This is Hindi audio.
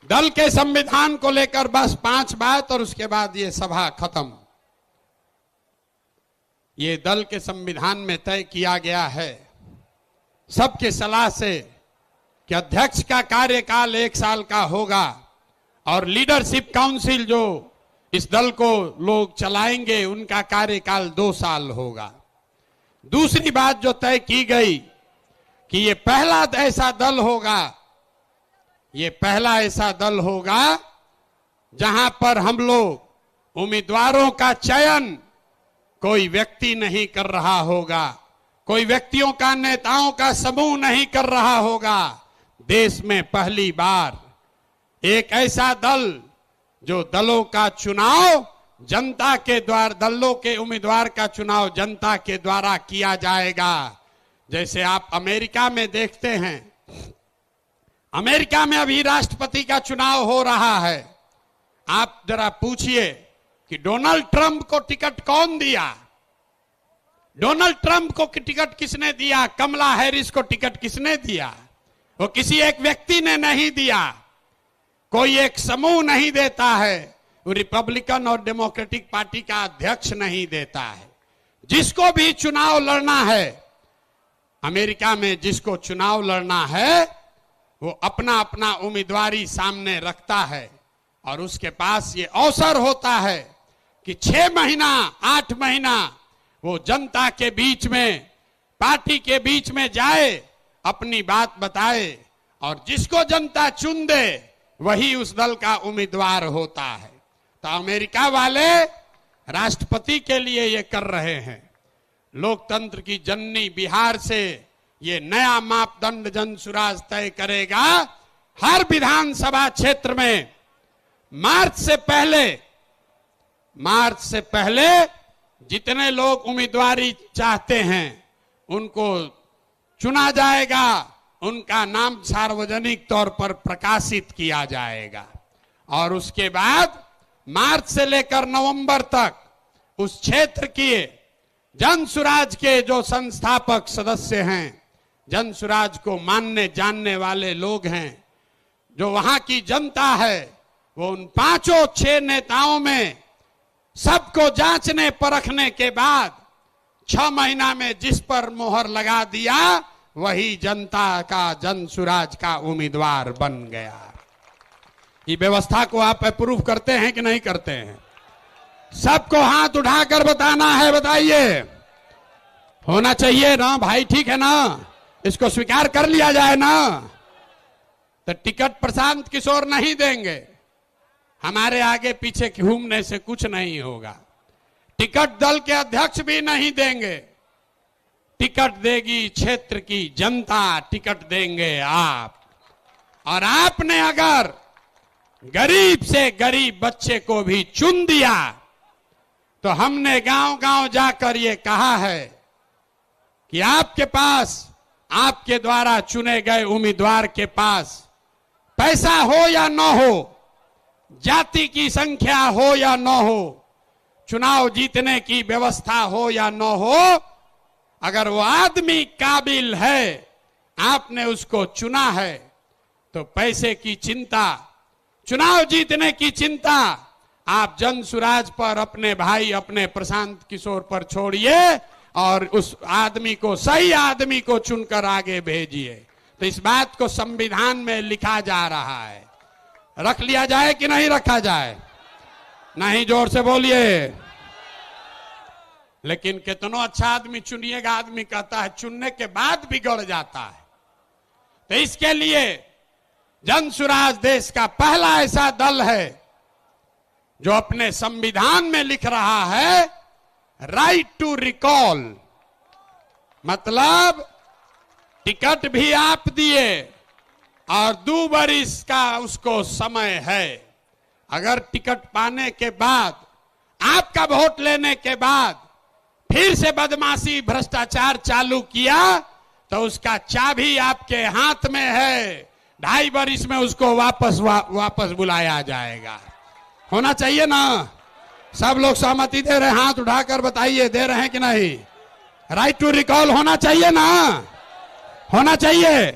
दल के संविधान को लेकर बस 5 बात और उसके बाद ये सभा खत्म। ये दल के संविधान में तय किया गया है सबके सलाह से कि अध्यक्ष का कार्यकाल 1 साल का होगा और लीडरशिप काउंसिल जो इस दल को लोग चलाएंगे उनका कार्यकाल 2 साल होगा। दूसरी बात जो तय की गई कि ये पहला ऐसा दल होगा, ये पहला ऐसा दल होगा जहां पर हम लोग उम्मीदवारों का चयन कोई व्यक्ति नहीं कर रहा होगा, कोई व्यक्तियों का, नेताओं का समूह नहीं कर रहा होगा। देश में पहली बार एक ऐसा दल जो दलों का चुनाव जनता के द्वारा, दलों के उम्मीदवार का चुनाव जनता के द्वारा किया जाएगा। जैसे आप अमेरिका में देखते हैं, अमेरिका में अभी राष्ट्रपति का चुनाव हो रहा है। आप जरा पूछिए कि डोनाल्ड ट्रंप को टिकट कौन दिया? डोनाल्ड ट्रंप को टिकट किसने दिया? कमला हैरिस को टिकट किसने दिया? वो किसी एक व्यक्ति ने नहीं दिया, कोई एक समूह नहीं देता है, वो रिपब्लिकन और डेमोक्रेटिक पार्टी का अध्यक्ष नहीं देता है। जिसको भी चुनाव लड़ना है अमेरिका में, जिसको चुनाव लड़ना है वो अपना अपना उम्मीदवारी सामने रखता है और उसके पास ये अवसर होता है कि 6 महीना 8 महीना वो जनता के बीच में, पार्टी के बीच में जाए, अपनी बात बताए और जिसको जनता चुन दे वही उस दल का उम्मीदवार होता है। तो अमेरिका वाले राष्ट्रपति के लिए ये कर रहे हैं। लोकतंत्र की जननी बिहार से ये नया मापदंड जनसुराज तय करेगा। हर विधानसभा क्षेत्र में मार्च से पहले जितने लोग उम्मीदवारी चाहते हैं उनको चुना जाएगा, उनका नाम सार्वजनिक तौर पर प्रकाशित किया जाएगा और उसके बाद मार्च से लेकर नवंबर तक उस क्षेत्र के जनसुराज के जो संस्थापक सदस्य हैं, जनसुराज को मानने जानने वाले लोग हैं, जो वहां की जनता है, वो उन 5-6 नेताओं में सबको जांचने परखने के बाद 6 महीना में जिस पर मोहर लगा दिया वही जनता का, जनसुराज का उम्मीदवार बन गया। ये व्यवस्था को आप अप्रूव करते हैं कि नहीं करते हैं? सबको हाथ उठाकर बताना है, बताइए। होना चाहिए ना भाई, ठीक है ना? इसको स्वीकार कर लिया जाए ना? तो टिकट प्रशांत किशोर नहीं देंगे, हमारे आगे पीछे घूमने से कुछ नहीं होगा। टिकट दल के अध्यक्ष भी नहीं देंगे, टिकट देगी क्षेत्र की जनता, टिकट देंगे आप। और आपने अगर गरीब से गरीब बच्चे को भी चुन दिया तो हमने गांव-गांव जाकर ये कहा है कि आपके पास, आपके द्वारा चुने गए उम्मीदवार के पास पैसा हो या न हो, जाति की संख्या हो या न हो, चुनाव जीतने की व्यवस्था हो या न हो, अगर वो आदमी काबिल है, आपने उसको चुना है, तो पैसे की चिंता, चुनाव जीतने की चिंता आप जनसुराज पर, अपने भाई, अपने प्रशांत किशोर पर छोड़िए और उस आदमी को, सही आदमी को चुनकर आगे भेजिए। तो इस बात को संविधान में लिखा जा रहा है। रख लिया जाए कि नहीं रखा जाए? नहीं, जोर से बोलिए। लेकिन कितनो अच्छा आदमी चुनिएगा, आदमी कहता है चुनने के बाद बिगड़ जाता है। तो इसके लिए जनसुराज देश का पहला ऐसा दल है जो अपने संविधान में लिख रहा है राइट टू रिकॉल, मतलब टिकट भी आप दिए और 2 बरिस का उसको समय है। अगर टिकट पाने के बाद, आपका वोट लेने के बाद फिर से बदमाशी, भ्रष्टाचार चालू किया तो उसका चाबी आपके हाथ में है। 2.5 बरिस में उसको वापस बुलाया जाएगा। होना चाहिए ना? सब लोग सहमति दे रहे हैं? हाथ उठाकर बताइए, दे रहे हैं कि नहीं? राइट टू रिकॉल होना चाहिए ना? होना चाहिए।